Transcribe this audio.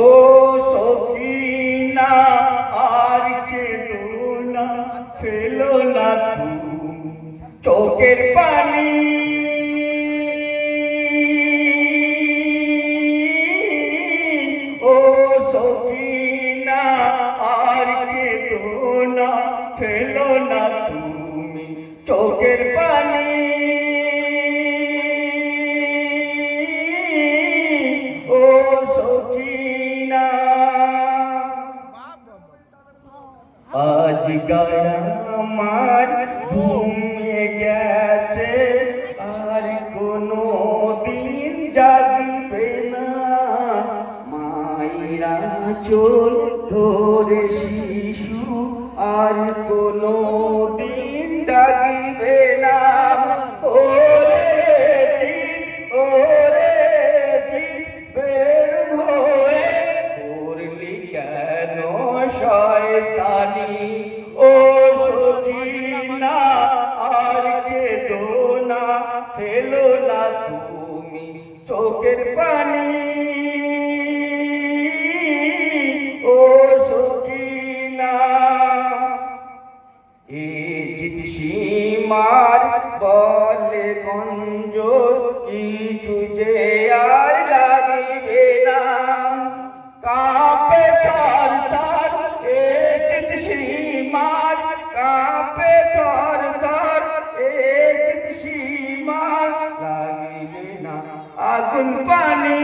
ও সখিনা আর কেঁদো না, ফেলো না তুমি চোখের পানি। ও সখিনা আর কেঁদো না, ফেলো না তুমি চোখের পানি। ও সখিনা আজ গাড়া আমার ঘুমিয়ে গেছে, আর কোনো দিন জাগবে না। মায়েরা চোল ধরে শিশু আর কোনো দিন জাগবে না। ওরে জিত, ওরে জিত, বের হয়ে করলি কেন শয়তানি। ও সখিনা আর কেঁদো না, ফেলো না তুমি চোখের পানি। ও সখিনা এ জিত সীমার বলে গঞ্জ কিছু যে আর লাগিবে না। কাঁপে থর থর এ জিত সীমার, কাঁপে থর থর এ জিত সীমার, লাগিবে না আগুন পানি।